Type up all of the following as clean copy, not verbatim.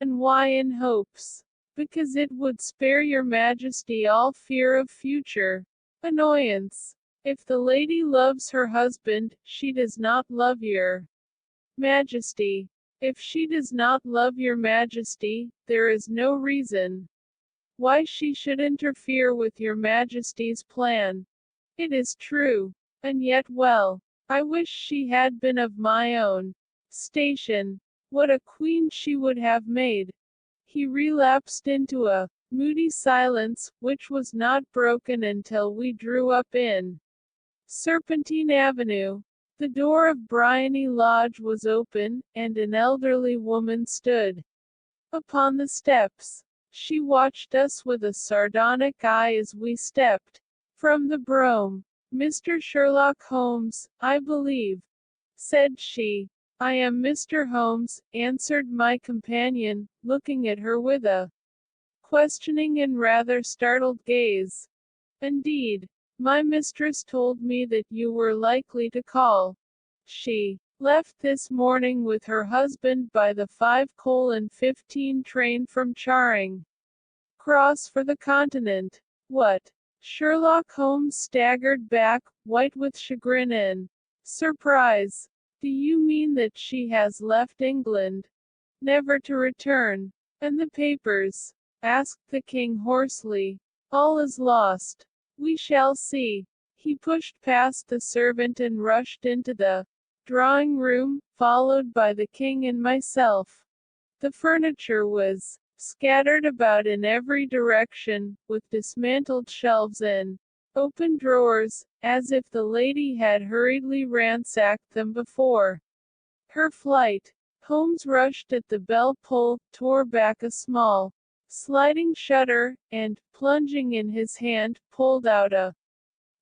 And why in hopes? Because it would spare your majesty all fear of future annoyance. If the lady loves her husband, she does not love your majesty. If she does not love your majesty, there is no reason why she should interfere with your majesty's plan. It is true. And yet well, I wish she had been of my own station. What a queen she would have made. He relapsed into a moody silence, which was not broken until we drew up in Serpentine Avenue. The door of Bryony Lodge was open, and an elderly woman stood upon the steps. She watched us with a sardonic eye as we stepped from the brougham. "Mr. Sherlock Holmes, I believe," said she. "I am Mr. Holmes," answered my companion, looking at her with a questioning and rather startled gaze. "Indeed, my mistress told me that you were likely to call. She left this morning with her husband by the 5:15 train from Charing Cross for the Continent." "What?" Sherlock Holmes staggered back, white with chagrin and surprise. "Do you mean that she has left England, never to return?" "And the papers?" asked the king hoarsely. "All is lost. We shall see." He pushed past the servant and rushed into the drawing room, followed by the king and myself. The furniture was scattered about in every direction, with dismantled shelves and open drawers, as if the lady had hurriedly ransacked them before her flight. Holmes rushed at the bell pull, tore back a small sliding shutter, and, plunging in his hand, pulled out a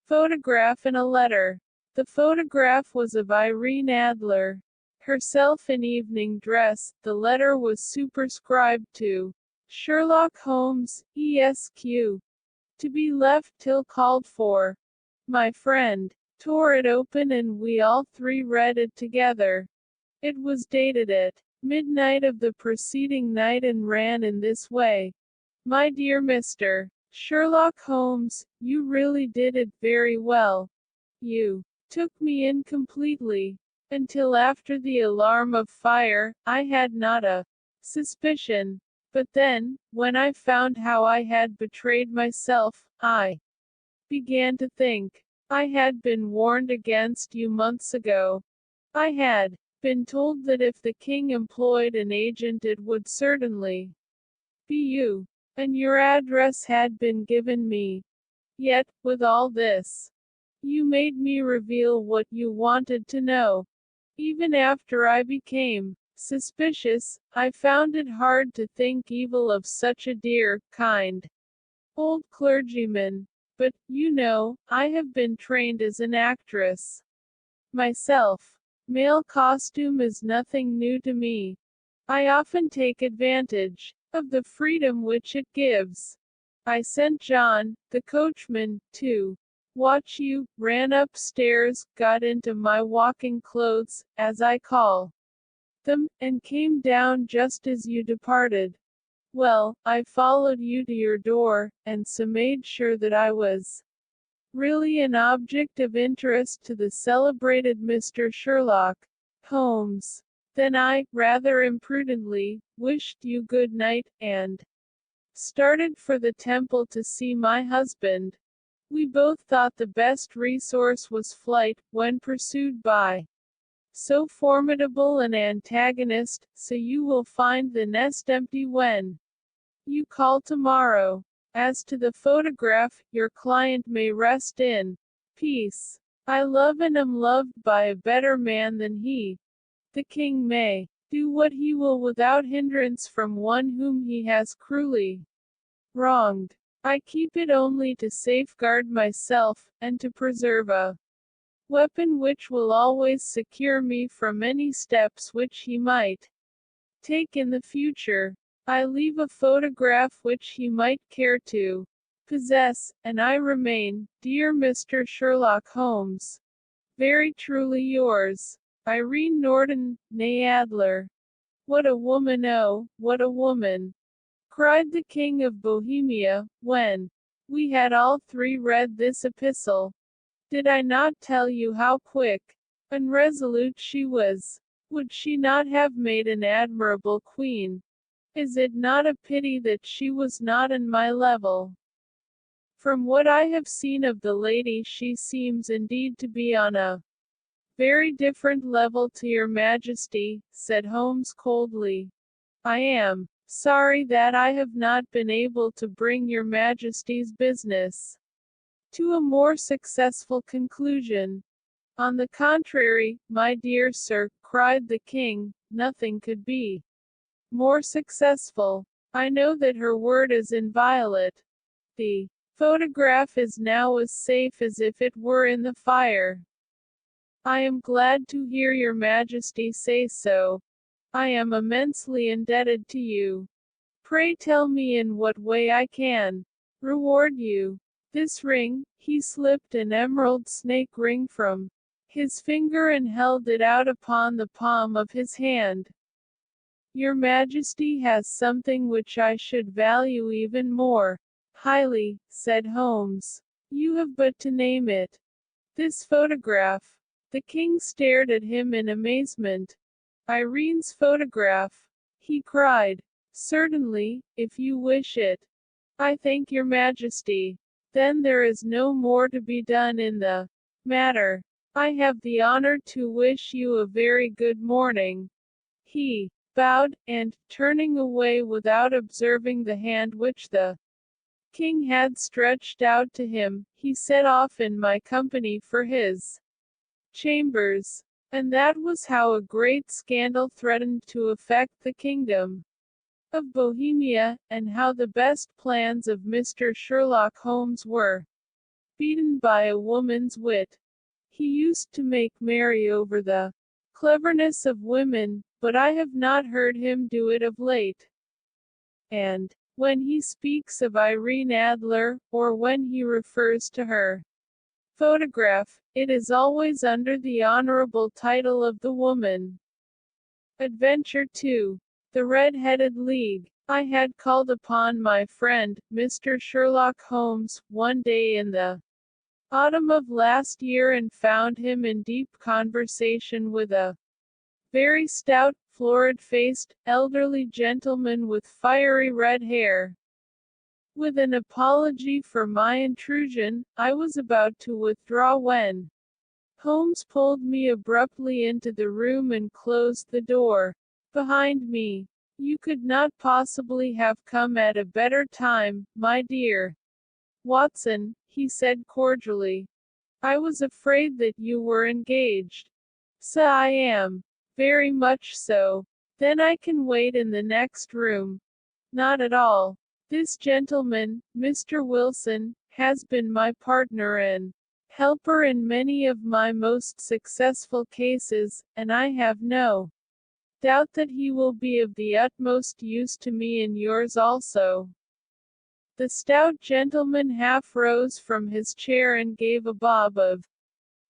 photograph and a letter. The photograph was of Irene Adler, herself in evening dress. The letter was superscribed to Sherlock Holmes, Esq. To be left till called for. My friend tore it open and we all three read it together. It was dated at midnight of the preceding night and ran in this way. "My dear Mr. Sherlock Holmes, you really did it very well. You took me in completely. Until after the alarm of fire, I had not a suspicion. But then, when I found how I had betrayed myself, I began to think. I had been warned against you months ago. I had been told that if the king employed an agent it would certainly be you. And your address had been given me. Yet, with all this, you made me reveal what you wanted to know. Even after I became suspicious, I found it hard to think evil of such a dear, kind old clergyman. But, you know, I have been trained as an actress myself. Male costume is nothing new to me. I often take advantage of the freedom which it gives. I sent John, the coachman, to watch you, ran upstairs, got into my walking clothes, as I call them, and came down just as you departed. Well, I followed you to your door, and so made sure that I was really an object of interest to the celebrated Mr. Sherlock Holmes. Then I, rather imprudently, wished you good night, and started for the temple to see my husband. We both thought the best resource was flight, when pursued by so formidable an antagonist, so you will find the nest empty when you call tomorrow. As to the photograph, your client may rest in peace. I love and am loved by a better man than he. The king may do what he will without hindrance from one whom he has cruelly wronged. I keep it only to safeguard myself, and to preserve a weapon which will always secure me from any steps which he might take in the future. I leave a photograph which he might care to possess, and I remain, dear Mr. Sherlock Holmes, very truly yours, Irene Norton, née Adler. What a woman, oh, what a woman! Cried the King of Bohemia, when we had all three read this epistle. Did I not tell you how quick and resolute she was? Would she not have made an admirable queen? Is it not a pity that she was not on my level? From what I have seen of the lady, she seems indeed to be on a very different level to your majesty, said Holmes coldly. I am sorry that I have not been able to bring your majesty's business to a more successful conclusion. On the contrary, my dear sir, cried the king, nothing could be more successful. I know that her word is inviolate. The photograph is now as safe as if it were in the fire. I am glad to hear your majesty say so. I am immensely indebted to you. Pray tell me in what way I can reward you. This ring, he slipped an emerald snake ring from his finger and held it out upon the palm of his hand. Your majesty has something which I should value even more highly, said Holmes. You have but to name it. This photograph. The king stared at him in amazement. Irene's photograph, he cried. Certainly, if you wish it. I thank your majesty. Then there is no more to be done in the matter. I have the honor to wish you a very good morning. He bowed, and, turning away without observing the hand which the king had stretched out to him, he set off in my company for his chambers. And that was how a great scandal threatened to affect the kingdom of Bohemia, and how the best plans of Mr. Sherlock Holmes were beaten by a woman's wit. He used to make merry over the cleverness of women, but I have not heard him do it of late. And when he speaks of Irene Adler, or when he refers to her photograph, it is always under the honorable title of the woman. Adventure 2. The Red-Headed League. I had called upon my friend, Mr. Sherlock Holmes, one day in the autumn of last year and found him in deep conversation with a very stout, florid-faced, elderly gentleman with fiery red hair. With an apology for my intrusion, I was about to withdraw when Holmes pulled me abruptly into the room and closed the door behind me. You could not possibly have come at a better time, my dear Watson, he said cordially. I was afraid that you were engaged. So I am. Very much so. Then I can wait in the next room. Not at all. This gentleman, Mr. Wilson, has been my partner and helper in many of my most successful cases, and I have no doubt that he will be of the utmost use to me in yours also. The stout gentleman half rose from his chair and gave a bob of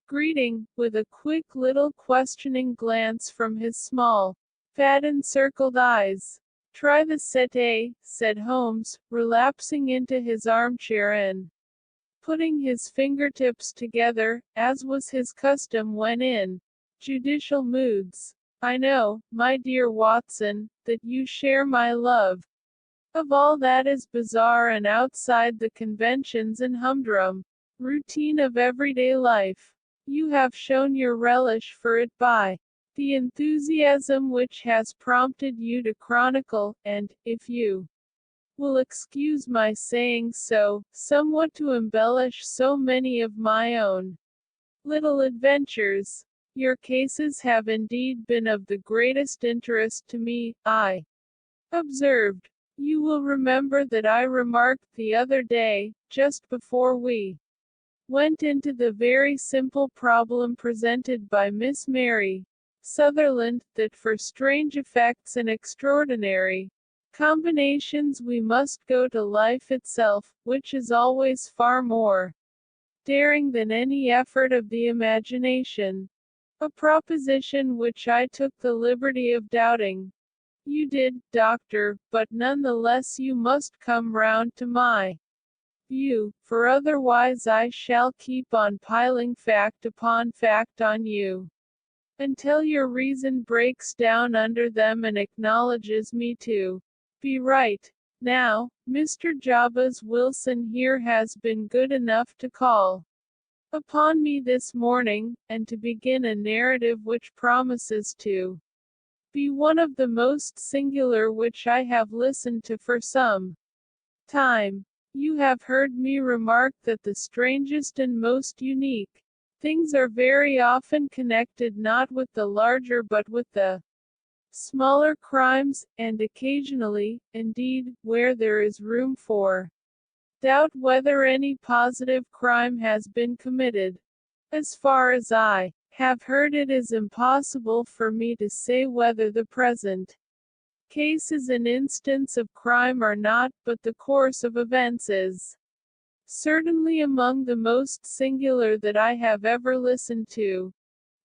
greeting, with a quick little questioning glance from his small, fat encircled eyes. Try the settee, said Holmes, relapsing into his armchair and putting his fingertips together, as was his custom when in judicial moods. I know, my dear Watson, that you share my love of all that is bizarre and outside the conventions and humdrum routine of everyday life. You have shown your relish for it by the enthusiasm which has prompted you to chronicle, and, if you will excuse my saying so, somewhat to embellish so many of my own little adventures. Your cases have indeed been of the greatest interest to me, I observed. You will remember that I remarked the other day, just before we went into the very simple problem presented by Miss Mary Sutherland, that for strange effects and extraordinary combinations we must go to life itself, which is always far more daring than any effort of the imagination. A proposition which I took the liberty of doubting. You did, doctor, but nonetheless you must come round to my view, for otherwise I shall keep on piling fact upon fact on you, until your reason breaks down under them and acknowledges me to be right. Now, Mr. Jabez Wilson here has been good enough to call upon me this morning, and to begin a narrative which promises to be one of the most singular which I have listened to for some time. You have heard me remark that the strangest and most unique things are very often connected not with the larger but with the smaller crimes, and occasionally, indeed, where there is room for doubt whether any positive crime has been committed. As far as I have heard, it is impossible for me to say whether the present case is an instance of crime or not, but the course of events is certainly among the most singular that I have ever listened to.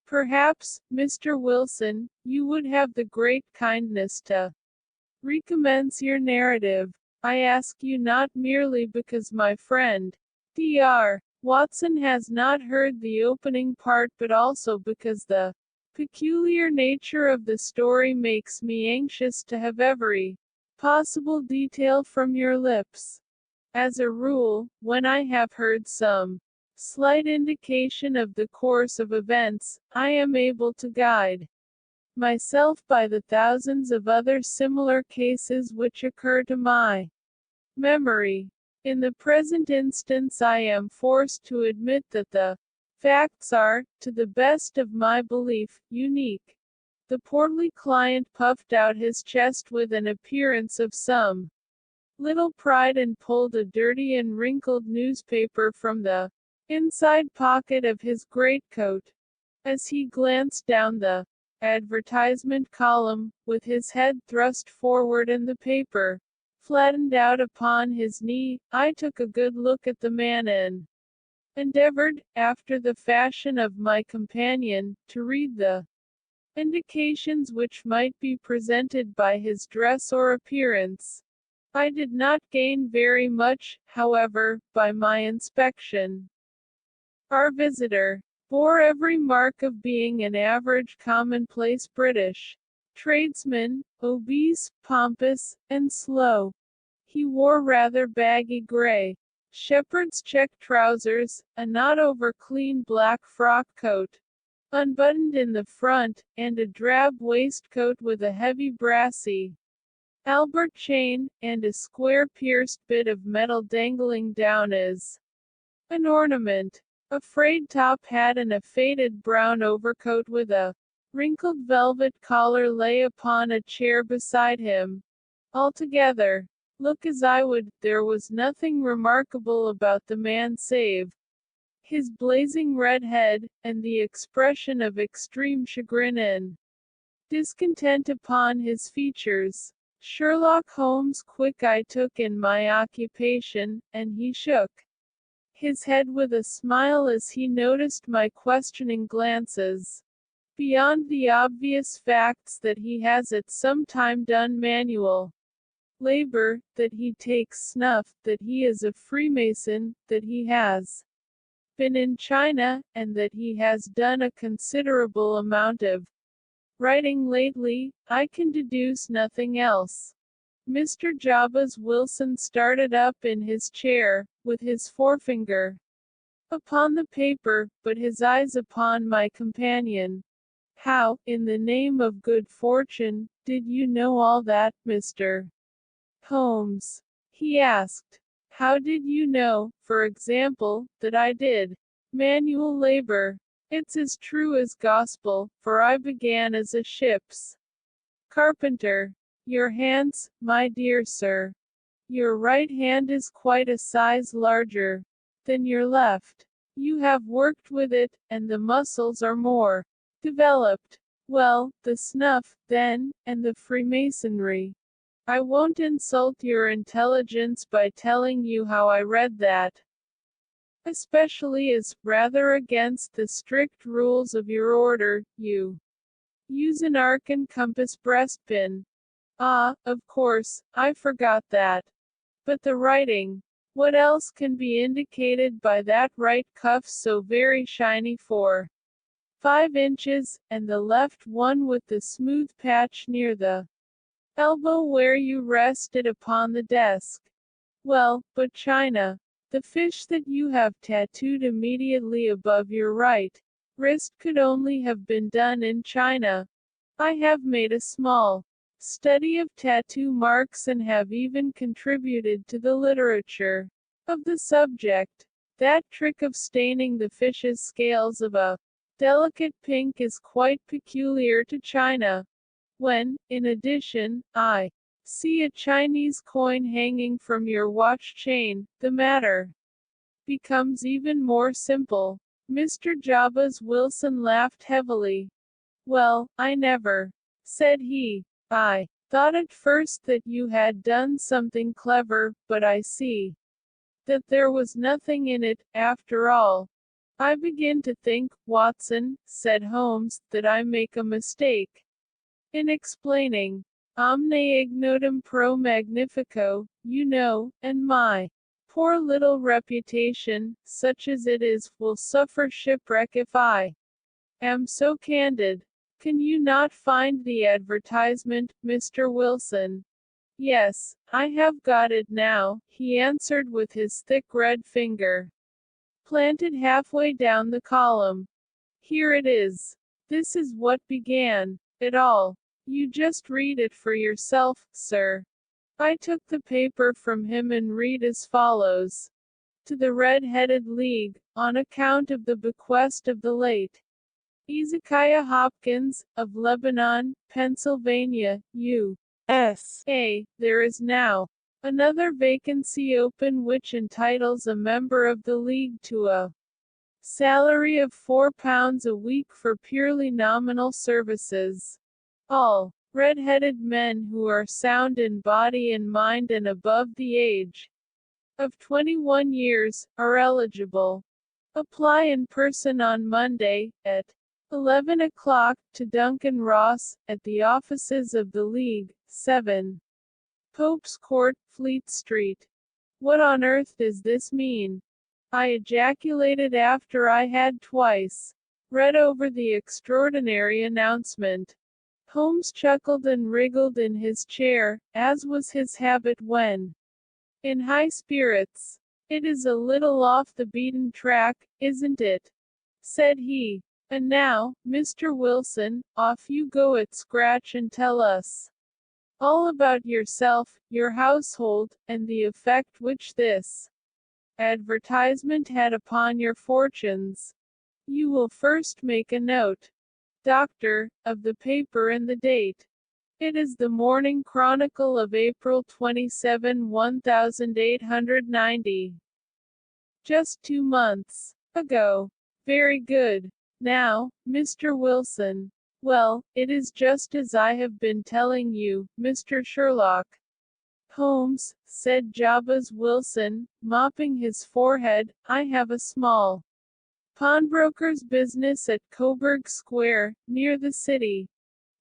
Perhaps, Mr. Wilson, you would have the great kindness to recommence your narrative. I ask you not merely because my friend, Dr. Watson, has not heard the opening part, but also because the peculiar nature of the story makes me anxious to have every possible detail from your lips. As a rule, when I have heard some slight indication of the course of events, I am able to guide myself by the thousands of other similar cases which occur to my memory. In the present instance, I am forced to admit that the facts are, to the best of my belief, unique. The portly client puffed out his chest with an appearance of some little pride and pulled a dirty and wrinkled newspaper from the inside pocket of his greatcoat. As he glanced down the advertisement column, with his head thrust forward and the paper flattened out upon his knee, I took a good look at the man and endeavored, after the fashion of my companion, to read the indications which might be presented by his dress or appearance. I did not gain very much, however, by my inspection. Our visitor bore every mark of being an average commonplace British tradesman, obese, pompous, and slow. He wore rather baggy gray shepherd's check trousers, a not over clean black frock coat, unbuttoned in the front, and a drab waistcoat with a heavy brassy Albert chain, and a square pierced bit of metal dangling down as an ornament. A frayed top hat and a faded brown overcoat with a wrinkled velvet collar lay upon a chair beside him. Altogether, look as I would, there was nothing remarkable about the man save his blazing red head, and the expression of extreme chagrin and discontent upon his features. Sherlock Holmes' quick eye took in my occupation, and he shook his head with a smile as he noticed my questioning glances. Beyond the obvious facts that he has at some time done manual labor, that he takes snuff, that he is a Freemason, that he has been in China, and that he has done a considerable amount of writing lately, I can deduce nothing else. Mr. Jabez Wilson started up in his chair, with his forefinger upon the paper, but his eyes upon my companion. How, in the name of good fortune, did you know all that, Mr. Holmes? He asked. How did you know, for example, that I did manual labor? It's as true as gospel, for I began as a ship's carpenter. Your hands, my dear sir. Your right hand is quite a size larger than your left. You have worked with it, and the muscles are more developed. Well, the snuff, then, and the Freemasonry. I won't insult your intelligence by telling you how I read that. Especially as, rather against the strict rules of your order, you use an arc and compass breastpin. Ah, of course, I forgot that. But the writing. What else can be indicated by that right cuff so very shiny for 5 inches, and the left one with the smooth patch near the elbow where you rest it upon the desk? Well, but China. The fish that you have tattooed immediately above your right wrist could only have been done in China. I have made a small study of tattoo marks and have even contributed to the literature of the subject. That trick of staining the fish's scales of a delicate pink is quite peculiar to China. When, in addition, I see a Chinese coin hanging from your watch chain, the matter becomes even more simple. Mr. Jabez Wilson laughed heavily. Well, I never, said he. I thought at first that you had done something clever, but I see that there was nothing in it, after all. I begin to think, Watson, said Holmes, that I make a mistake in explaining omne ignotum pro magnifico, you know, and my poor little reputation, such as it is, will suffer shipwreck if I am so candid. Can you not find the advertisement, Mr. Wilson? Yes, I have got it now, he answered with his thick red finger planted halfway down the column. Here it is. This is what began it all. You just read it for yourself, sir. I took the paper from him and read as follows. To the Red-Headed League, on account of the bequest of the late Ezekiah Hopkins, of Lebanon, Pennsylvania, U.S.A., there is now another vacancy open which entitles a member of the League to a salary of £4 a week for purely nominal services. All red-headed men who are sound in body and mind and above the age of 21 years are eligible. Apply in person on Monday, at 11 o'clock, to Duncan Ross, at the offices of the League, 7 Pope's Court, Fleet Street. What on earth does this mean? I ejaculated after I had twice read over the extraordinary announcement. Holmes chuckled and wriggled in his chair, as was his habit when in high spirits. It is a little off the beaten track, isn't it? Said he. And now, Mr. Wilson, off you go at scratch and tell us all about yourself, your household, and the effect which this advertisement had upon your fortunes. You will first make a note, Doctor, of the paper and the date. It is the Morning Chronicle of April 27, 1890. Just 2 months ago. Very good. Now, Mr. Wilson. Well, it is just as I have been telling you, Mr. Sherlock Holmes, said Jabez Wilson, mopping his forehead. I have a small pawnbroker's business at Coburg Square, near the city.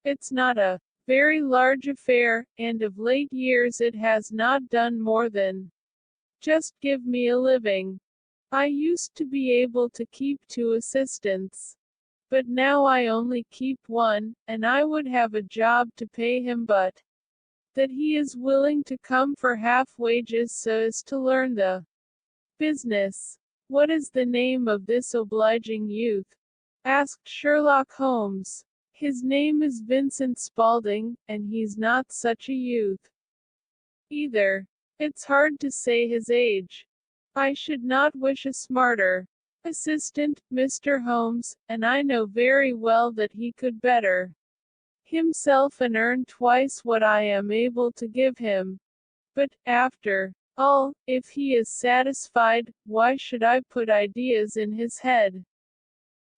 It's not a very large affair, and of late years it has not done more than just give me a living. I used to be able to keep 2 assistants, but now I only keep 1, and I would have a job to pay him, but that he is willing to come for half wages so as to learn the business. What is the name of this obliging youth? Asked Sherlock Holmes. His name is Vincent Spaulding, and he's not such a youth either. It's hard to say his age. I should not wish a smarter assistant, Mr. Holmes, and I know very well that he could better himself and earn twice what I am able to give him. But, after all, if he is satisfied, why should I put ideas in his head?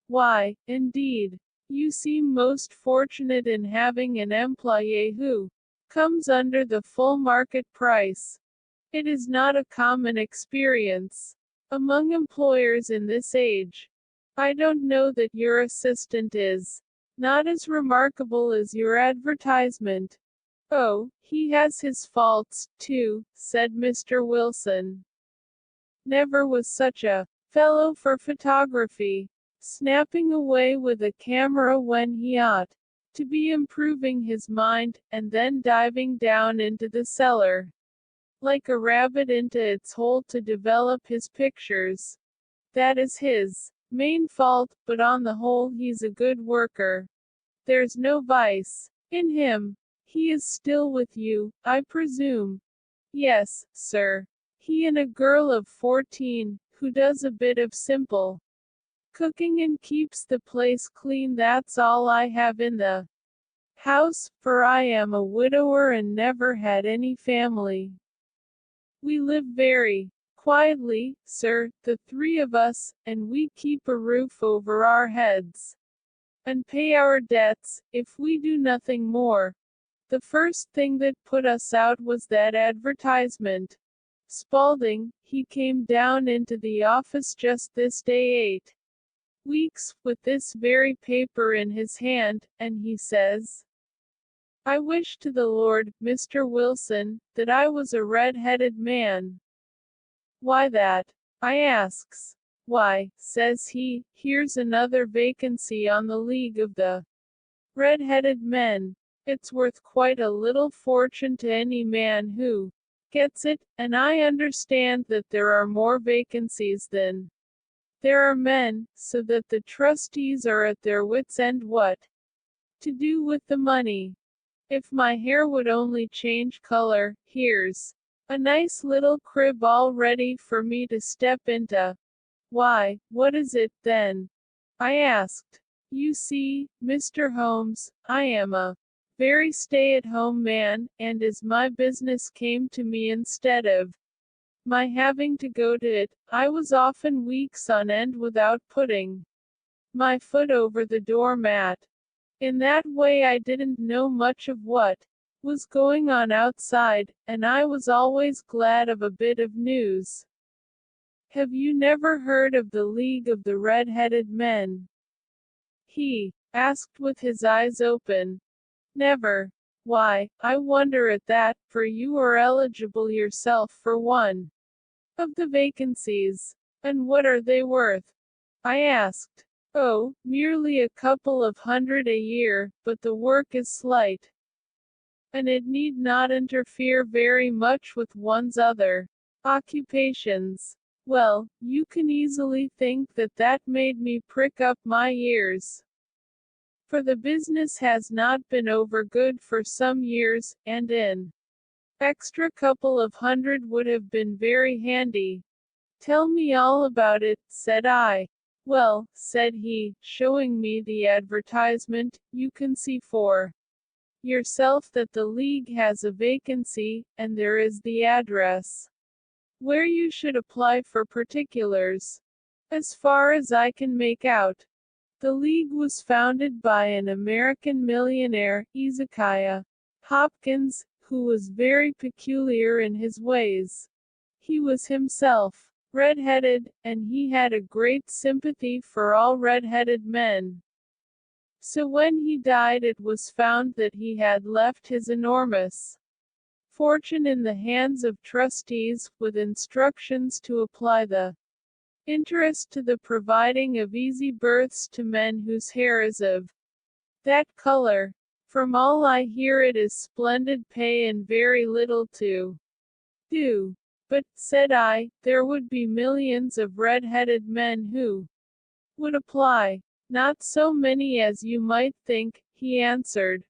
Why, indeed, you seem most fortunate in having an employé who comes under the full market price. It is not a common experience among employers in this age. I don't know that your assistant is not as remarkable as your advertisement. Oh, he has his faults, too, said Mr. Wilson. Never was such a fellow for photography, snapping away with a camera when he ought to be improving his mind, and then diving down into the cellar like a rabbit into its hole to develop his pictures. That is his main fault, but on the whole he's a good worker. There's no vice in him. He is still with you, I presume. Yes, sir. He and a girl of 14, who does a bit of simple cooking and keeps the place clean. That's all I have in the house, for I am a widower and never had any family. We live very quietly, sir, the three of us, and we keep a roof over our heads and pay our debts, if we do nothing more. The first thing that put us out was that advertisement. Spaulding, he came down into the office just this day 8 weeks, with this very paper in his hand, and he says, I wish to the Lord, Mr. Wilson, that I was a red-headed man. Why that? I asks. Why, says he, here's another vacancy on the League of the Red-Headed Men. It's worth quite a little fortune to any man who gets it, and I understand that there are more vacancies than there are men, so that the trustees are at their wits' end what to do with the money. If my hair would only change color, here's a nice little crib all ready for me to step into. Why, what is it, then? I asked. You see, Mr. Holmes, I am a very stay-at-home man, and as my business came to me instead of my having to go to it, I was often weeks on end without putting my foot over the doormat. In that way I didn't know much of what was going on outside, and I was always glad of a bit of news. Have you never heard of the League of the Red-Headed Men? He asked with his eyes open. Never. Why, I wonder at that, for you are eligible yourself for one of the vacancies. And what are they worth? I asked. Oh, merely a couple of hundred a year, but the work is slight, and it need not interfere very much with one's other occupations. Well, you can easily think that that made me prick up my ears. For the business has not been over good for some years, and an extra couple of hundred would have been very handy. Tell me all about it, said I. Well, said he, showing me the advertisement, you can see for yourself that the League has a vacancy, and there is the address where you should apply for particulars. As far as I can make out, the League was founded by an American millionaire, Ezekiah Hopkins, who was very peculiar in his ways. He was himself red-headed, and he had a great sympathy for all red-headed men. So when he died it was found that he had left his enormous fortune in the hands of trustees, with instructions to apply the interest to the providing of easy berths to men whose hair is of that color. From all I hear it is splendid pay and very little to do. But, said I, there would be millions of red-headed men who would apply. Not so many as you might think, he answered.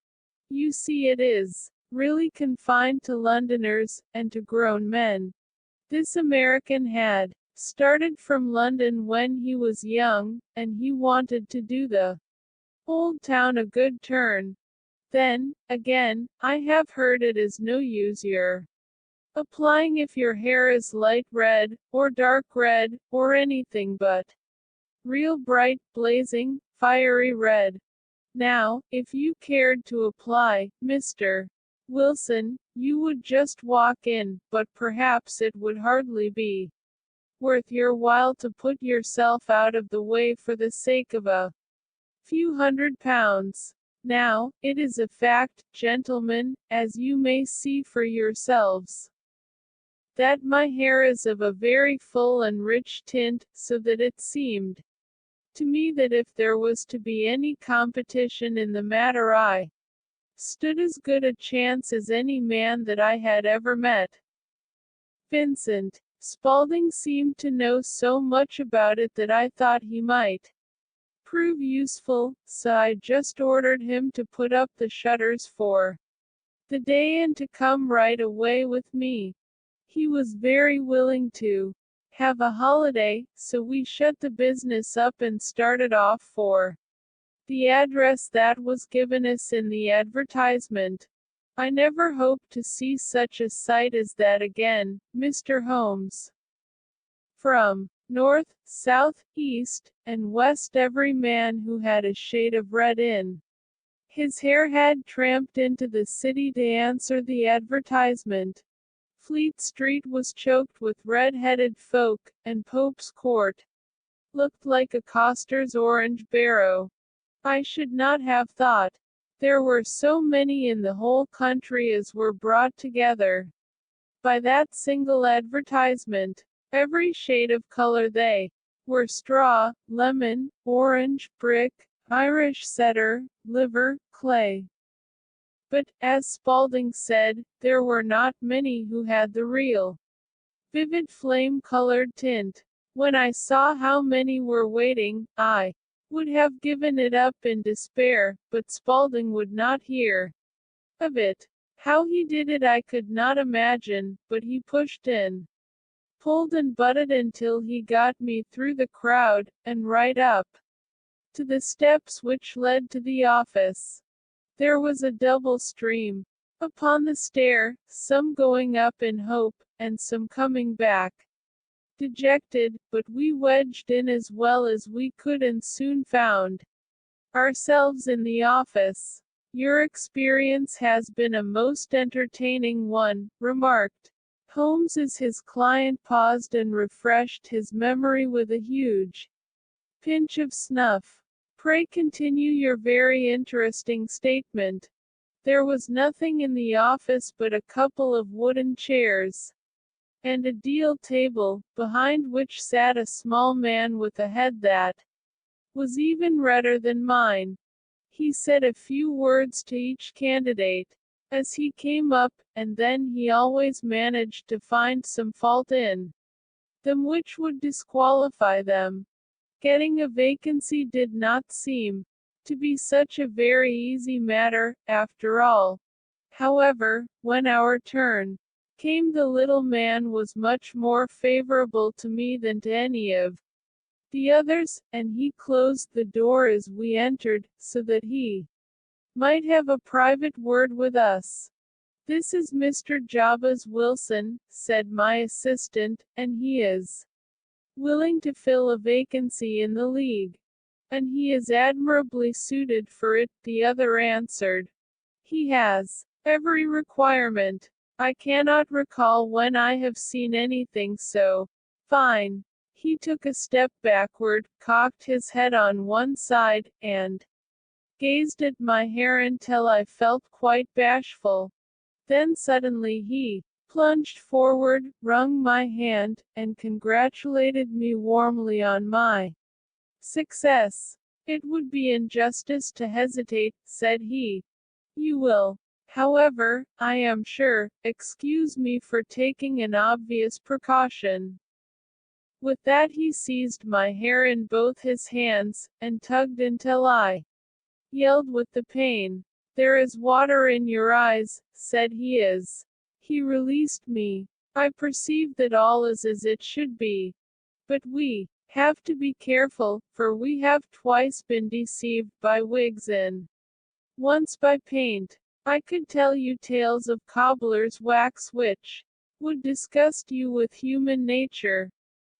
You see it is really confined to Londoners, and to grown men. This American had started from London when he was young, and he wanted to do the old town a good turn. Then, again, I have heard it is no use your applying if your hair is light red, or dark red, or anything but real bright, blazing, fiery red. Now, if you cared to apply, Mr. Wilson, you would just walk in, but perhaps it would hardly be worth your while to put yourself out of the way for the sake of a few £100. Now, it is a fact, gentlemen, as you may see for yourselves, that my hair is of a very full and rich tint, so that it seemed to me that if there was to be any competition in the matter I stood as good a chance as any man that I had ever met. Vincent Spaulding seemed to know so much about it that I thought he might prove useful, so I just ordered him to put up the shutters for the day and to come right away with me. He was very willing to have a holiday, so we shut the business up and started off for the address that was given us in the advertisement. I never hope to see such a sight as that again, Mr. Holmes. From north, south, east, and west every man who had a shade of red in his hair had tramped into the city to answer the advertisement. Fleet Street was choked with red-headed folk, and Pope's Court looked like a coster's orange barrow. I should not have thought there were so many in the whole country as were brought together by that single advertisement. Every shade of color they were: straw, lemon, orange, brick, Irish setter, liver, clay. But, as Spaulding said, there were not many who had the real, vivid flame-colored tint. When I saw how many were waiting, I would have given it up in despair, but Spaulding would not hear of it. How he did it I could not imagine, but he pushed in, pulled and butted until he got me through the crowd, and right up to the steps which led to the office. There was a double stream upon the stair, some going up in hope, and some coming back dejected, but we wedged in as well as we could and soon found ourselves in the office. Your experience has been a most entertaining one, remarked Holmes as his client paused and refreshed his memory with a huge pinch of snuff. Pray continue your very interesting statement. There was nothing in the office but a couple of wooden chairs and a deal table, behind which sat a small man with a head that was even redder than mine. He said a few words to each candidate as he came up, and then he always managed to find some fault in them which would disqualify them. Getting a vacancy did not seem to be such a very easy matter, after all. However, when our turn came, the little man was much more favorable to me than to any of the others, and he closed the door as we entered, so that he might have a private word with us. This is Mr. Jabez Wilson, said my assistant, and he is willing to fill a vacancy in the League. And he is admirably suited for it, the other answered. He has every requirement. I cannot recall when I have seen anything so fine. He took a step backward, cocked his head on one side, and gazed at my hair until I felt quite bashful. Then suddenly he plunged forward, wrung my hand, and congratulated me warmly on my success. It would be injustice to hesitate, said he. You will, however, I am sure, excuse me for taking an obvious precaution. With that he seized my hair in both his hands, and tugged until I yelled with the pain. There is water in your eyes, said he as he released me. I perceive that all is as it should be. But we have to be careful, for we have twice been deceived by wigs and once by paint. I could tell you tales of cobbler's wax which would disgust you with human nature.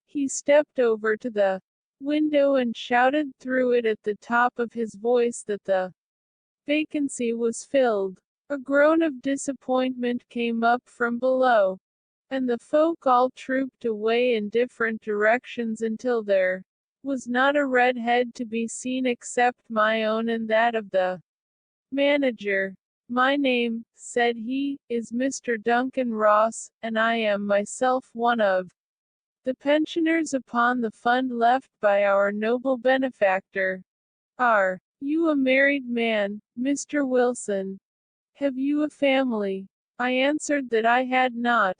He stepped over to the window and shouted through it at the top of his voice that the vacancy was filled. A groan of disappointment came up from below, and the folk all trooped away in different directions until there was not a red head to be seen except my own and that of the Manager. My name, said he, is Mr. Duncan Ross, and I am myself one of the pensioners upon the fund left by our noble benefactor. Are you a married man, Mr. Wilson? Have you a family? I answered that I had not.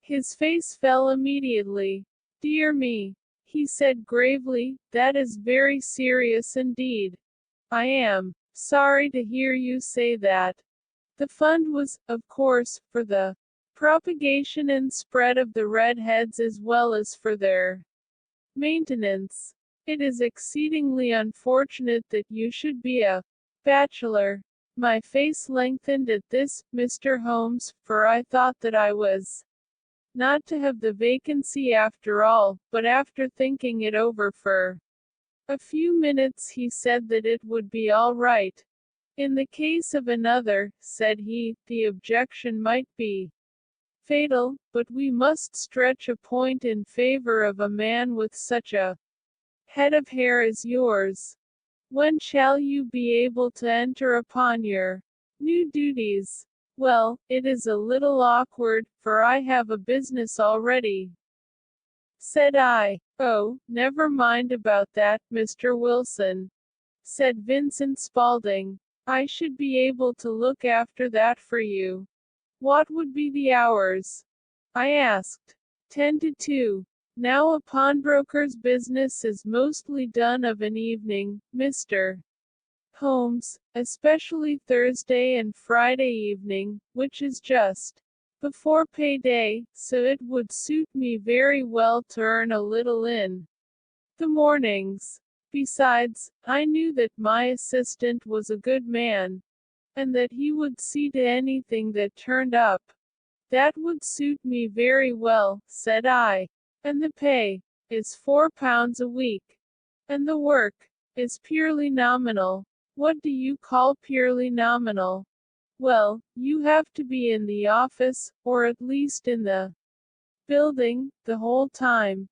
His face fell immediately. Dear me, he said gravely, that is very serious indeed. I am sorry to hear you say that. The fund was, of course, for the propagation and spread of the redheads as well as for their maintenance. It is exceedingly unfortunate that you should be a bachelor. My face lengthened at this, Mr. Holmes, for I thought that I was not to have the vacancy after all, but after thinking it over for a few minutes he said that it would be all right. In the case of another, said he, the objection might be fatal, but we must stretch a point in favor of a man with such a head of hair as yours. When shall you be able to enter upon your new duties? Well, it is a little awkward, for I have a business already, said I. Oh, never mind about that, Mr. Wilson, said Vincent Spaulding. I should be able to look after that for you. What would be the hours? I asked. 10 to 2. Now a pawnbroker's business is mostly done of an evening, Mr. Holmes, especially Thursday and Friday evening, which is just before payday, so it would suit me very well to earn a little in the mornings. Besides, I knew that my assistant was a good man, and that he would see to anything that turned up. That would suit me very well, said I. And the pay is £4 a week. And the work is purely nominal. What do you call purely nominal? Well, you have to be in the office, or at least in the building, the whole time.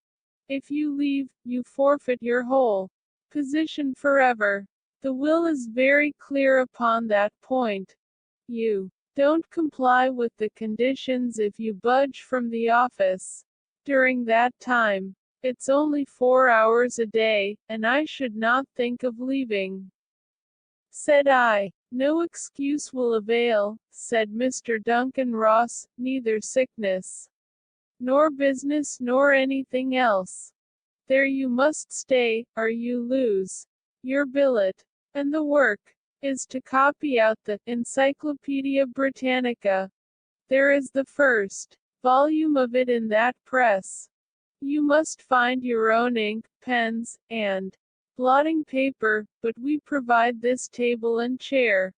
If you leave, you forfeit your whole position forever. The will is very clear upon that point. You don't comply with the conditions if you budge from the office. During that time, it's only 4 hours a day, and I should not think of leaving. Said I. No excuse will avail, said Mr. Duncan Ross, neither sickness, nor business, nor anything else. There you must stay, or you lose your billet. And the work is to copy out the Encyclopedia Britannica. There is the first volume of it in that press. You must find your own ink, pens, and blotting paper, but we provide this table and chair.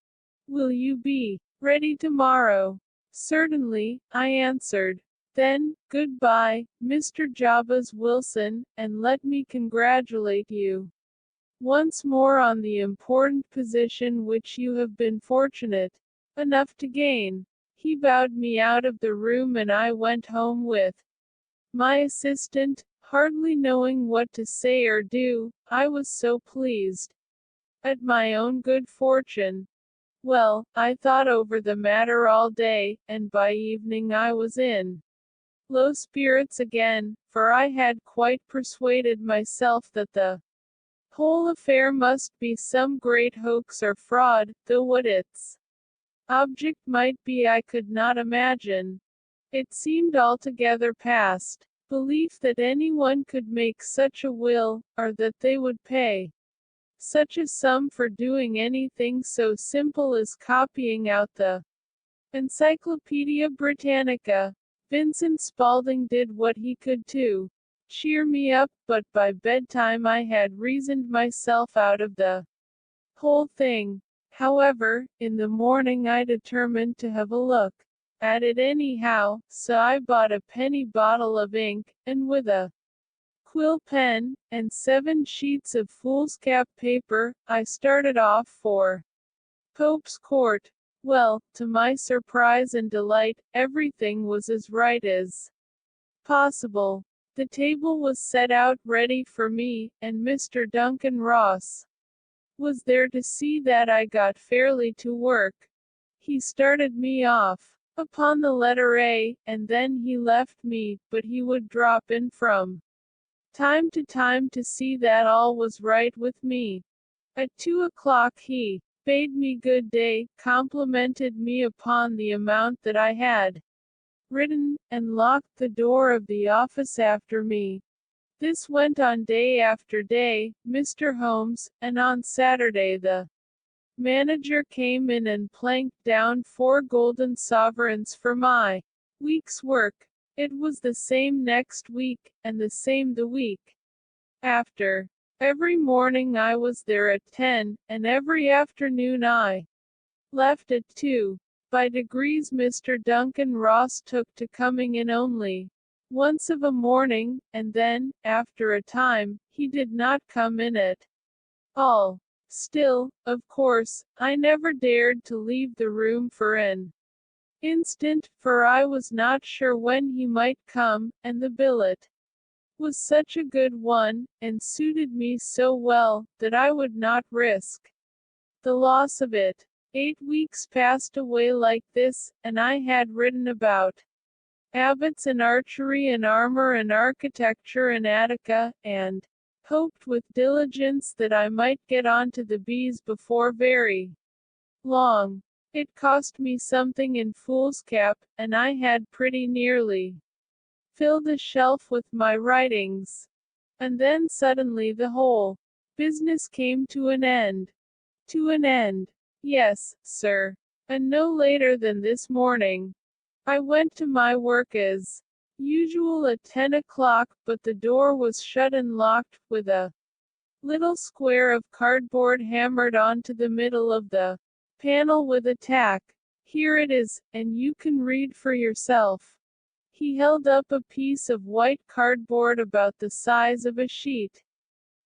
Will you be ready tomorrow? Certainly, I answered. Then, goodbye, Mr. Jabez Wilson, and let me congratulate you once more on the important position which you have been fortunate enough to gain. He bowed me out of the room and I went home with my assistant, hardly knowing what to say or do. I was so pleased at my own good fortune. Well, I thought over the matter all day, and by evening I was in low spirits again, for I had quite persuaded myself that the whole affair must be some great hoax or fraud, though what its object might be I could not imagine. It seemed altogether past belief that anyone could make such a will, or that they would pay such a sum for doing anything so simple as copying out the Encyclopedia Britannica. Vincent Spaulding did what he could to cheer me up, but by bedtime I had reasoned myself out of the whole thing. However, in the morning I determined to have a look at it anyhow, so I bought a penny bottle of ink, and with a quill pen, and 7 sheets of foolscap paper, I started off for Pope's Court. Well, to my surprise and delight, everything was as right as possible. The table was set out ready for me, and Mr. Duncan Ross was there to see that I got fairly to work. He started me off upon the letter A, and then he left me, but he would drop in from time to time to see that all was right with me. At 2 o'clock he bade me good day, complimented me upon the amount that I had written, and locked the door of the office after me. This went on day after day, Mr. Holmes, and on Saturday the manager came in and planked down 4 golden sovereigns for my week's work. It was the same next week, and the same the week after. Every morning I was there at 10, and every afternoon I left at 2. By degrees Mr. Duncan Ross took to coming in only once of a morning, and then, after a time, he did not come in at all. Still, of course, I never dared to leave the room for an instant, for I was not sure when he might come, and the billet was such a good one, and suited me so well, that I would not risk the loss of it. 8 weeks passed away like this, and I had written about abbots and archery and armor and architecture and Attica, and hoped with diligence that I might get on to the bees before very long. It cost me something in foolscap, and I had pretty nearly filled a shelf with my writings. And then suddenly the whole business came to an end. To an end. Yes, sir. And no later than this morning. I went to my work as usual at 10 o'clock, but the door was shut and locked, with a little square of cardboard hammered onto the middle of the panel with a tack. Here it is, and you can read for yourself. He held up a piece of white cardboard about the size of a sheet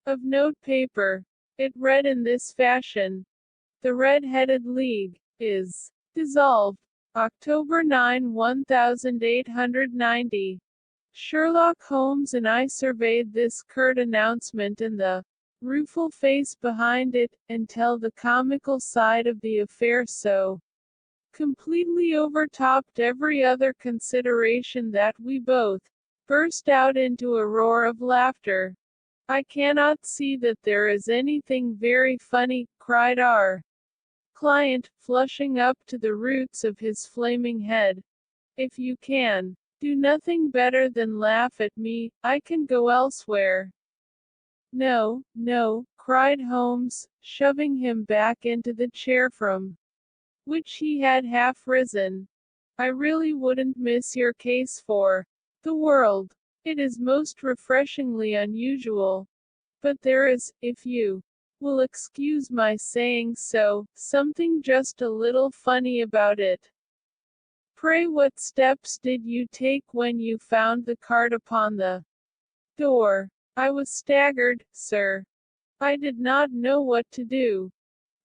of note paper. It read in this fashion: The Red-Headed League is dissolved. October 9, 1890. Sherlock Holmes and I surveyed this curt announcement and the rueful face behind it, until the comical side of the affair so completely overtopped every other consideration that we both burst out into a roar of laughter. I cannot see that there is anything very funny, cried our client, flushing up to the roots of his flaming head. If you can do nothing better than laugh at me, I can go elsewhere. No, no, cried Holmes, shoving him back into the chair from which he had half risen. I really wouldn't miss your case for the world. It is most refreshingly unusual. But there is, if you will excuse my saying so, something just a little funny about it. Pray, what steps did you take when you found the card upon the door? I was staggered, sir. I did not know what to do.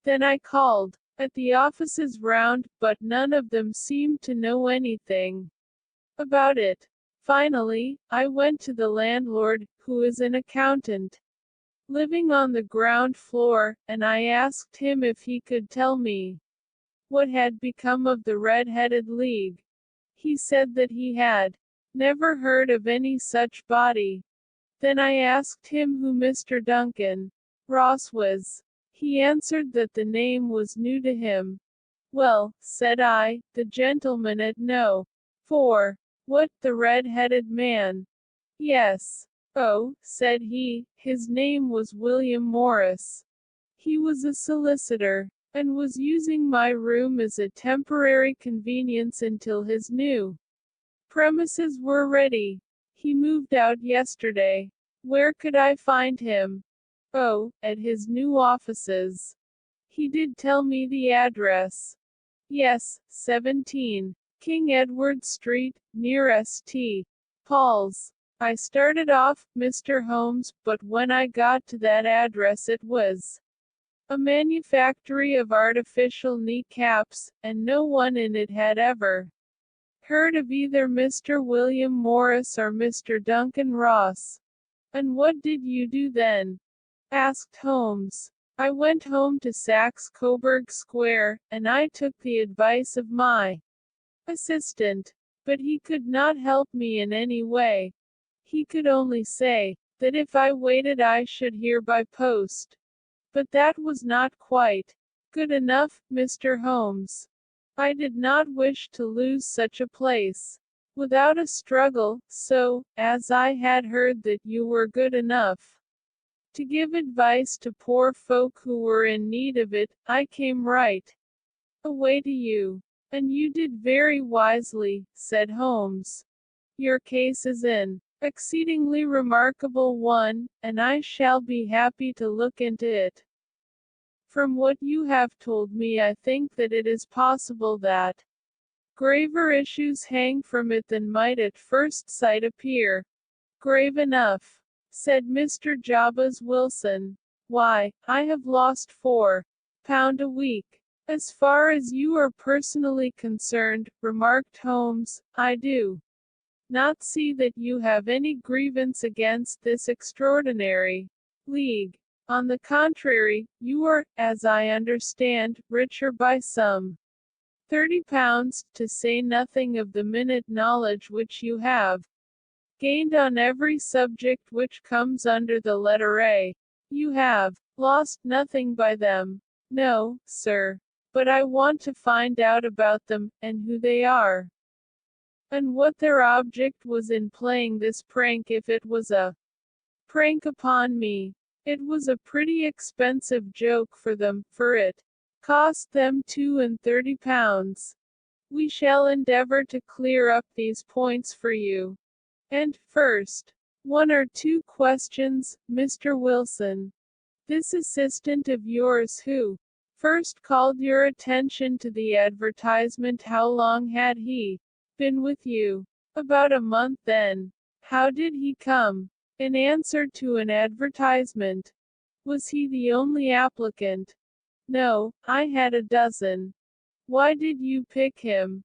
Then I called at the offices round, but none of them seemed to know anything about it. Finally, I went to the landlord, who is an accountant living on the ground floor, and I asked him if he could tell me what had become of the Red-Headed League. He said that he had never heard of any such body. Then I asked him who Mr. Duncan Ross was. He answered that the name was new to him. Well, said I, the gentleman at No. 4. What, the red-headed man? Yes. Oh, said he, his name was William Morris. He was a solicitor, and was using my room as a temporary convenience until his new premises were ready. He moved out yesterday. Where could I find him? Oh, at his new offices. He did tell me the address. Yes, 17 King Edward Street, near St. Paul's. I started off, Mr. Holmes, but when I got to that address it was a manufactory of artificial kneecaps, and no one in it had ever heard of either Mr. William Morris or Mr. Duncan Ross. And what did you do then? Asked Holmes. I went home to Saxe-Coburg Square, and I took the advice of my assistant. But he could not help me in any way. He could only say that if I waited I should hear by post. But that was not quite good enough, Mr. Holmes. I did not wish to lose such a place without a struggle, so, as I had heard that you were good enough to give advice to poor folk who were in need of it, I came right away to you. And you did very wisely, said Holmes. Your case is an exceedingly remarkable one, and I shall be happy to look into it. From what you have told me, I think that it is possible that graver issues hang from it than might at first sight appear. Grave enough, said Mr. Jabez Wilson. Why, I have lost £4 a week. As far as you are personally concerned, remarked Holmes, I do not see that you have any grievance against this extraordinary league. On the contrary, you are, as I understand, richer by some £30, to say nothing of the minute knowledge which you have gained on every subject which comes under the letter A. You have lost nothing by them. No, sir. But I want to find out about them, and who they are, and what their object was in playing this prank. If it was a prank upon me, it was a pretty expensive joke for them, for it cost them £32. We shall endeavor to clear up these points for you. And, first, one or two questions, Mr. Wilson. This assistant of yours who first called your attention to the advertisement, how long had he been with you? About a month then. How did he come? In answer to an advertisement. Was he the only applicant? No, I had a dozen. Why did you pick him?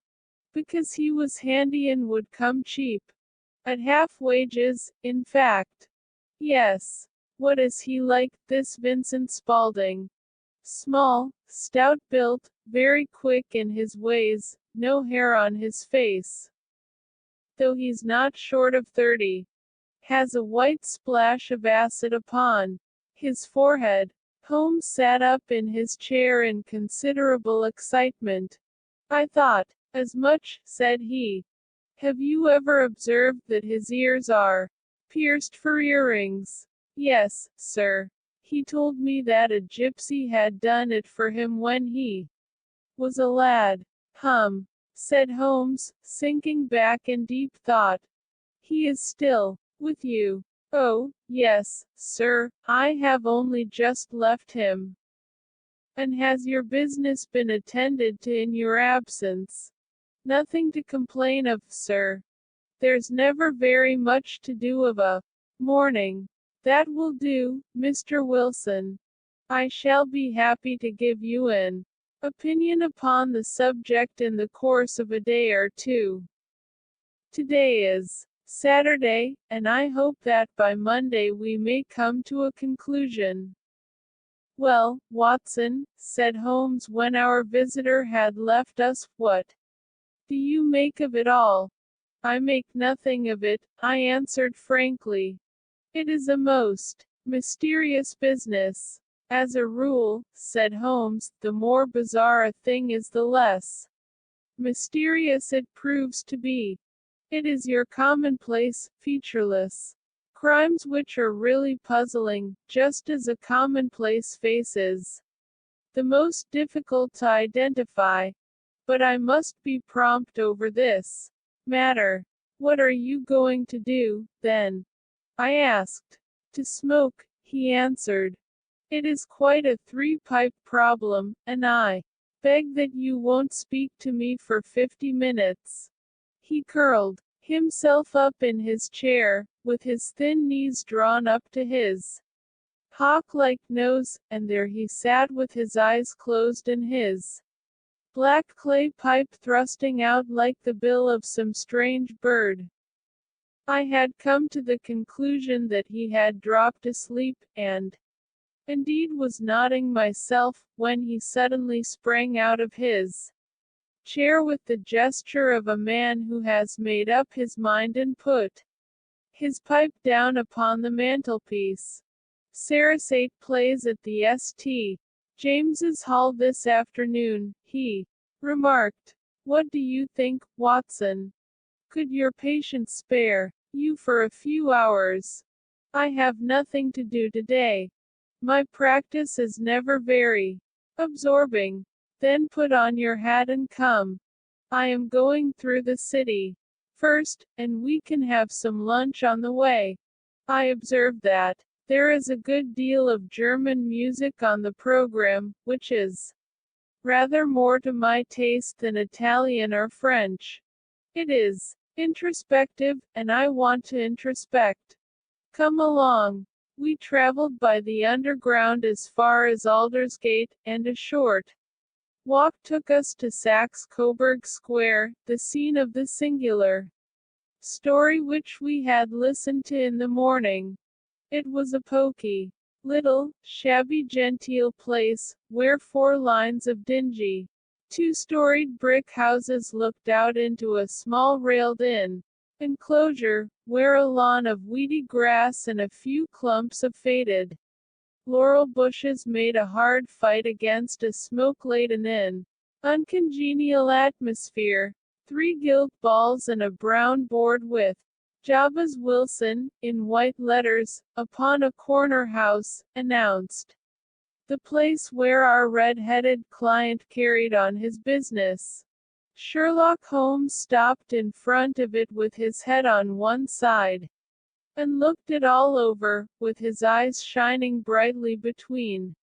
Because he was handy and would come cheap. At half wages, in fact. Yes. What is he like, this Vincent Spaulding? Small, stout-built, very quick in his ways, no hair on his face, though he's not short of 30. Has a white splash of acid upon his forehead. Holmes sat up in his chair in considerable excitement. I thought as much, said he. Have you ever observed that his ears are pierced for earrings? Yes, sir. He told me that a gypsy had done it for him when he was a lad. Said Holmes, sinking back in deep thought. He is still with you? Oh, yes, sir, I have only just left him. And has your business been attended to in your absence? Nothing to complain of, sir. There's never very much to do of a morning. That will do, Mr. Wilson. I shall be happy to give you an opinion upon the subject in the course of a day or two. Today is Saturday, and I hope that by Monday we may come to a conclusion. Well, Watson, said Holmes when our visitor had left us, what do you make of it all? I make nothing of it, I answered frankly. It is a most mysterious business. As a rule, said Holmes, the more bizarre a thing is the less mysterious it proves to be. It is your commonplace, featureless crimes which are really puzzling, just as a commonplace face is the most difficult to identify. But I must be prompt over this matter. What are you going to do, then? I asked. To smoke, he answered. It is quite a three-pipe problem, and I beg that you won't speak to me for 50 minutes. He curled himself up in his chair, with his thin knees drawn up to his hawk-like nose, and there he sat with his eyes closed and his black clay pipe thrusting out like the bill of some strange bird. I had come to the conclusion that he had dropped asleep, and indeed was nodding myself, when he suddenly sprang out of his chair with the gesture of a man who has made up his mind and put his pipe down upon the mantelpiece. Sarasate plays at the St. James's Hall this afternoon, he remarked. What do you think, Watson? Could your patient spare you for a few hours? I have nothing to do today. My practice is never very absorbing. Then put on your hat and come. I am going through the city first, and we can have some lunch on the way. I observe that there is a good deal of German music on the program, which is rather more to my taste than Italian or French. It is introspective, and I want to introspect. Come along. We traveled by the underground as far as Aldersgate, and a short walk took us to Saxe-Coburg Square, the scene of the singular story which we had listened to in the morning. It was a poky, little, shabby genteel place, where 4 lines of dingy, 2-storied brick houses looked out into a small railed-in enclosure, where a lawn of weedy grass and a few clumps of faded laurel bushes made a hard fight against a smoke-laden and uncongenial atmosphere. 3 gilt balls and a brown board with Jabez Wilson, in white letters, upon a corner house, announced the place where our red-headed client carried on his business. Sherlock Holmes stopped in front of it with his head on one side, and looked it all over, with his eyes shining brightly between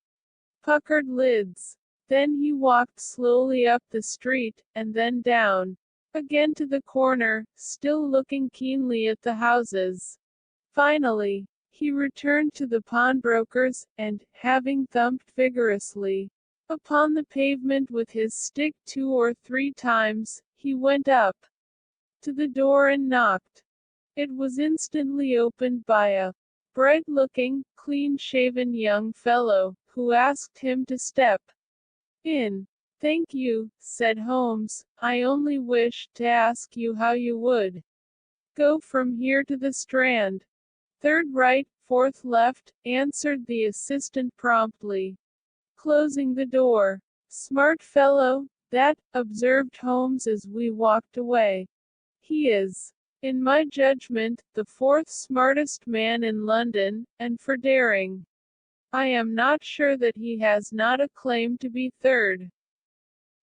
puckered lids. Then he walked slowly up the street, and then down again to the corner, still looking keenly at the houses. Finally, he returned to the pawnbroker's, and, having thumped vigorously upon the pavement with his stick 2 or 3 times, he went up to the door and knocked. It was instantly opened by a bright-looking, clean-shaven young fellow, who asked him to step in. Thank you, said Holmes. I only wished to ask you how you would go from here to the Strand. 3rd right, 4th left, answered the assistant promptly, closing the door. Smart fellow, that, observed Holmes as we walked away. He is, in my judgment, the 4th smartest man in London, and for daring, I am not sure that he has not a claim to be 3rd.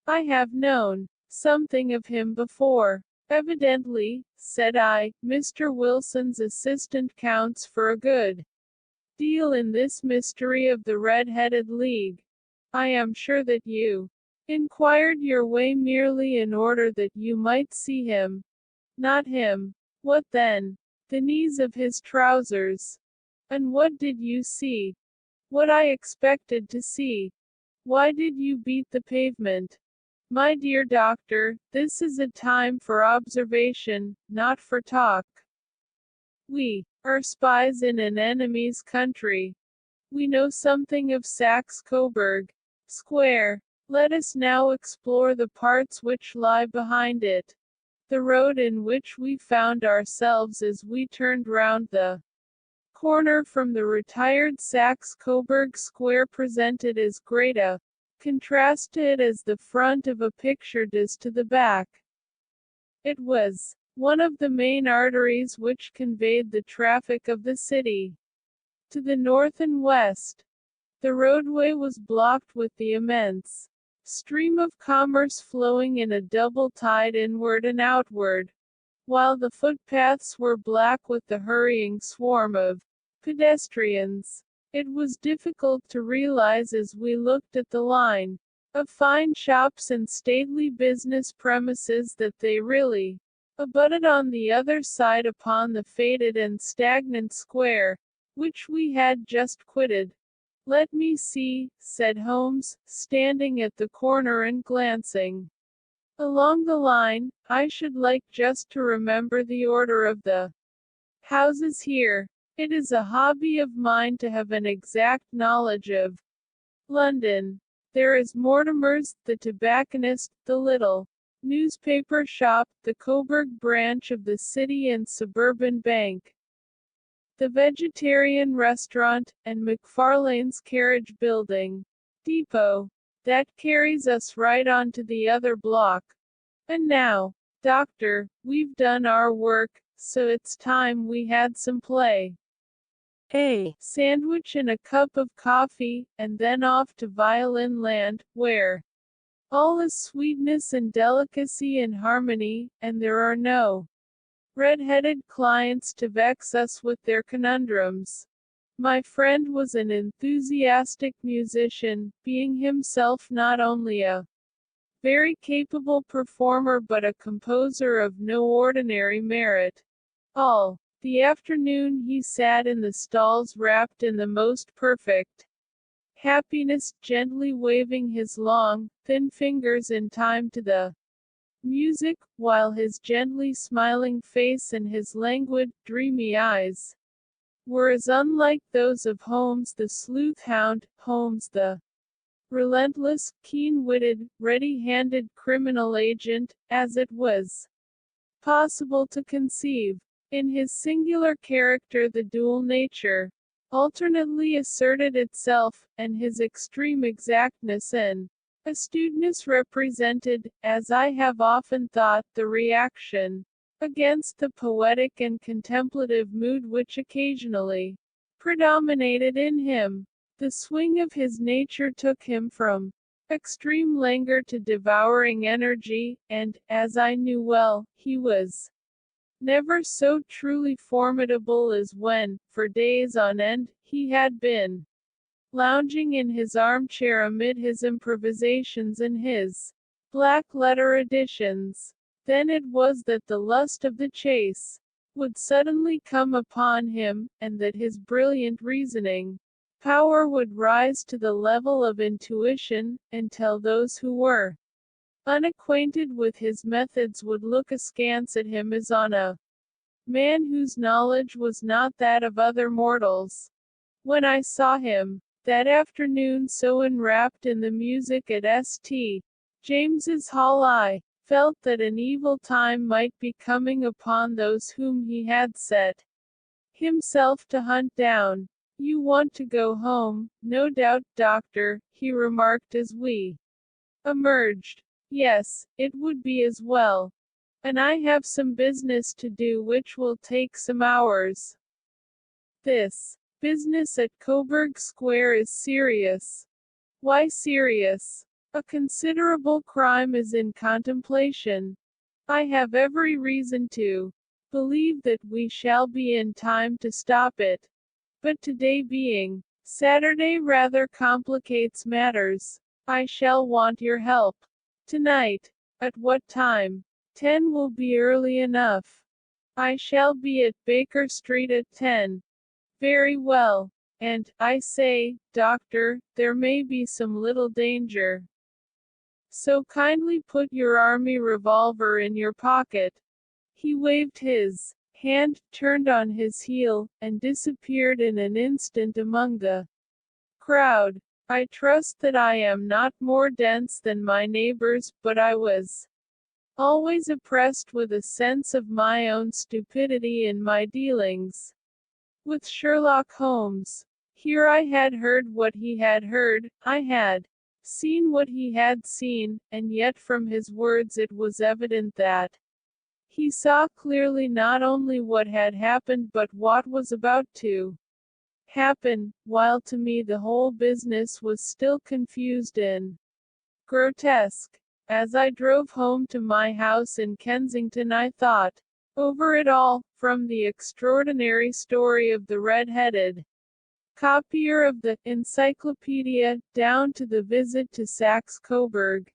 I have known something of him before. Evidently, said I, Mr. Wilson's assistant counts for a good deal in this mystery of the Red-Headed League. I am sure that you inquired your way merely in order that you might see him. Not him. What then? The knees of his trousers. And what did you see? What I expected to see. Why did you beat the pavement? My dear doctor, this is a time for observation, not for talk. We are spies in an enemy's country. We know something of Saxe-Coburg Square. Let us now explore the parts which lie behind it. The road in which we found ourselves as we turned round the corner from the retired Saxe-Coburg Square presented as great a contrast to it as the front of a picture does to the back. It was one of the main arteries which conveyed the traffic of the city to the north and west. The roadway was blocked with the immense stream of commerce flowing in a double tide inward and outward, while the footpaths were black with the hurrying swarm of pedestrians. It was difficult to realize as we looked at the line of fine shops and stately business premises that they really abutted on the other side upon the faded and stagnant square, which we had just quitted. Let me see, said Holmes, standing at the corner and glancing along the line. I should like just to remember the order of the houses here. It is a hobby of mine to have an exact knowledge of London. There is Mortimer's, the tobacconist, the little newspaper shop, the Coburg branch of the City and Suburban Bank, the vegetarian restaurant, and McFarlane's carriage building depot. That carries us right on to the other block. And now, Doctor, we've done our work, so it's time we had some play. A sandwich and a cup of coffee, and then off to Violin Land, where all is sweetness and delicacy and harmony, and there are no red-headed clients to vex us with their conundrums. My friend was an enthusiastic musician, being himself not only a very capable performer but a composer of no ordinary merit. All the afternoon he sat in the stalls wrapped in the most perfect happiness, gently waving his long, thin fingers in time to the music, while his gently smiling face and his languid, dreamy eyes were as unlike those of Holmes the sleuth hound, Holmes the relentless, keen-witted, ready-handed criminal agent, as it was possible to conceive. In his singular character the dual nature alternately asserted itself, and his extreme exactness and astuteness represented, as I have often thought, the reaction against the poetic and contemplative mood which occasionally predominated in him. The swing of his nature took him from extreme languor to devouring energy, and, as I knew well, he was never so truly formidable as when, for days on end, he had been lounging in his armchair amid his improvisations and his black-letter editions. Then it was that the lust of the chase would suddenly come upon him, and that his brilliant reasoning power would rise to the level of intuition, until those who were unacquainted with his methods would look askance at him as on a man whose knowledge was not that of other mortals. When I saw him that afternoon so enwrapped in the music at St. James's Hall, I felt that an evil time might be coming upon those whom he had set himself to hunt down. "You want to go home, no doubt, Doctor," he remarked as we emerged. "Yes, it would be as well. And I have some business to do which will take some hours." "This business at Coburg Square is serious." "Why serious?" "A considerable crime is in contemplation. I have every reason to believe that we shall be in time to stop it. But today being Saturday rather complicates matters. I shall want your help. Tonight. At what time?" 10 will be early enough. I shall be at Baker Street at 10. Very well. And, I say, Doctor, there may be some little danger. So kindly put your army revolver in your pocket." He waved his hand, turned on his heel, and disappeared in an instant among the crowd. I trust that I am not more dense than my neighbors, but I was always oppressed with a sense of my own stupidity in my dealings with Sherlock Holmes. Here I had heard what he had heard, I had seen what he had seen, and yet from his words it was evident that he saw clearly not only what had happened but what was about to happen, while to me the whole business was still confused and grotesque. As I drove home to my house in Kensington I thought over it all, from the extraordinary story of the red-headed copier of the encyclopedia, down to the visit to Saxe-Coburg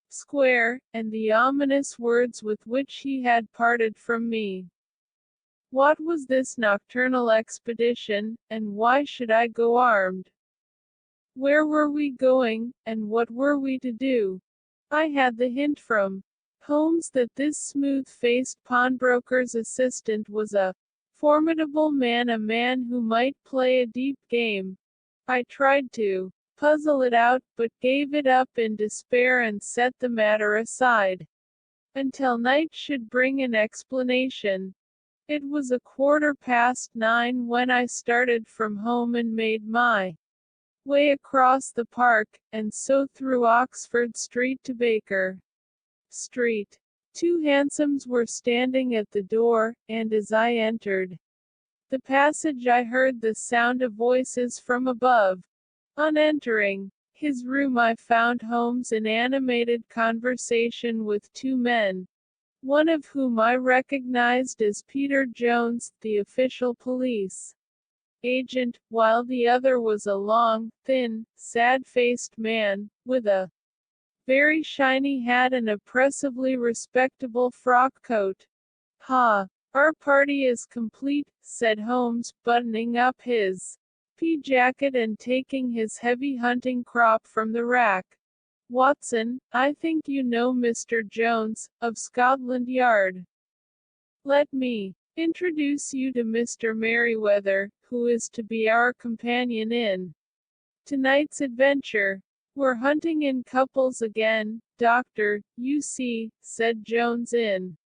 Square, and the ominous words with which he had parted from me. What was this nocturnal expedition, and why should I go armed? Where were we going, and what were we to do? I had the hint from Holmes that this smooth-faced pawnbroker's assistant was a Formidable man, a man who might play a deep game. I tried to puzzle it out, but gave it up in despair and set the matter aside until night should bring an explanation. It was 9:15 when I started from home and made my way across the park, and so through Oxford Street to Baker Street. Two hansoms were standing at the door, and as I entered the passage I heard the sound of voices from above. On entering his room I found Holmes in animated conversation with two men, one of whom I recognized as Peter Jones, the official police agent, while the other was a long, thin, sad-faced man, with a very shiny hat and oppressively respectable frock coat. "Ha! Our party is complete," said Holmes, buttoning up his pea jacket and taking his heavy hunting crop from the rack. "Watson, I think you know Mr. Jones, of Scotland Yard. Let me introduce you to Mr. Merryweather, who is to be our companion in tonight's adventure. We're hunting in couples again, Doctor, you see," said Jones in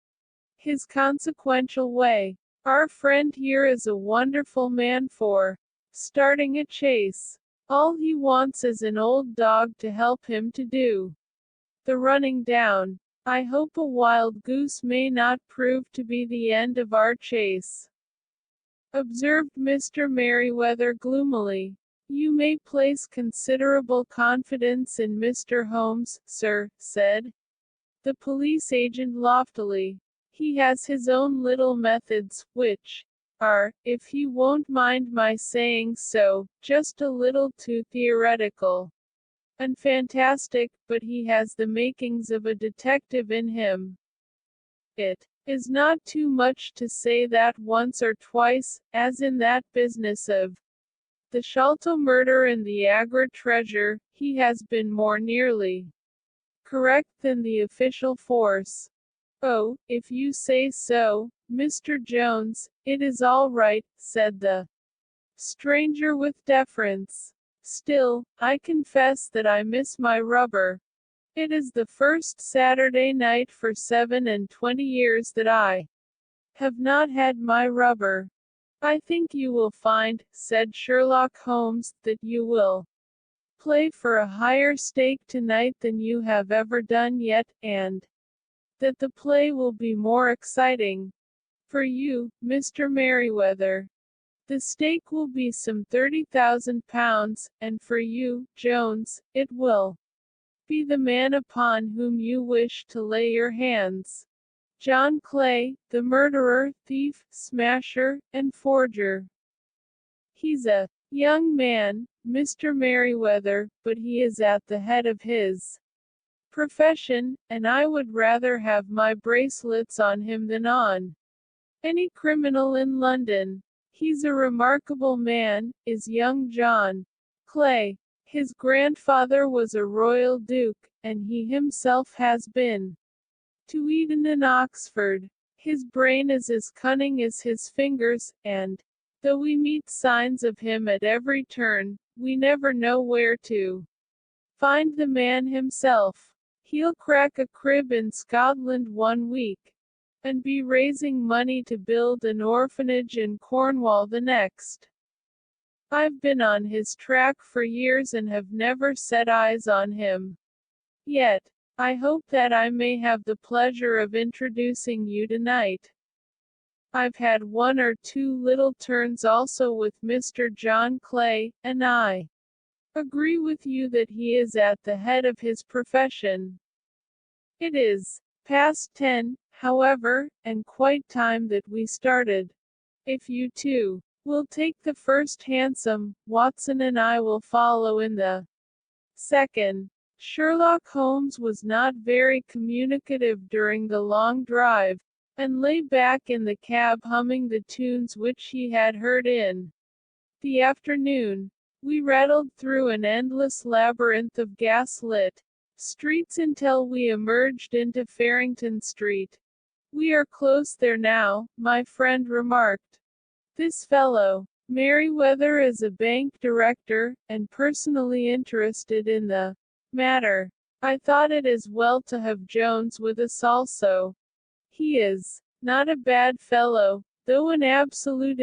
his consequential way. "Our friend here is a wonderful man for starting a chase. All he wants is an old dog to help him to do the running down. I hope a wild goose may not prove to be the end of our chase," observed Mr. Merryweather gloomily. "You may place considerable confidence in Mr. Holmes, sir," said the police agent loftily. "He has his own little methods, which are, if he won't mind my saying so, just a little too theoretical and fantastic, but he has the makings of a detective in him. It is not too much to say that once or twice, as in that business of the Sholto murder and the Agra treasure, he has been more nearly correct than the official force." "Oh, if you say so, Mr. Jones, it is all right," said the stranger with deference. "Still, I confess that I miss my rubber. It is the first Saturday night for 27 years that I have not had my rubber." "I think you will find," said Sherlock Holmes, "that you will play for a higher stake tonight than you have ever done yet, and that the play will be more exciting for you, Mr. Merryweather. The stake will be some £30,000, and for you, Jones, it will be the man upon whom you wish to lay your hands. John Clay, the murderer, thief, smasher, and forger. He's a young man, Mr. Merryweather, but he is at the head of his profession, and I would rather have my bracelets on him than on any criminal in London. He's a remarkable man, is young John Clay. His grandfather was a royal duke, and he himself has been to Eton and Oxford. His brain is as cunning as his fingers, and, though we meet signs of him at every turn, we never know where to find the man himself. He'll crack a crib in Scotland one week, and be raising money to build an orphanage in Cornwall the next. I've been on his track for years and have never set eyes on him yet. I hope that I may have the pleasure of introducing you tonight. I've had one or two little turns also with Mr. John Clay, and I agree with you that he is at the head of his profession. It is past 10, however, and quite time that we started. If you two will take the first hansom, Watson and I will follow in the second." Sherlock Holmes was not very communicative during the long drive, and lay back in the cab humming the tunes which he had heard in the afternoon. We rattled through an endless labyrinth of gas-lit streets until we emerged into Farrington Street. "We are close there now," my friend remarked. This fellow, Merriweather, is a bank director, and personally interested in the matter. I thought it as well to have Jones with us also. He is not a bad fellow, though an absolute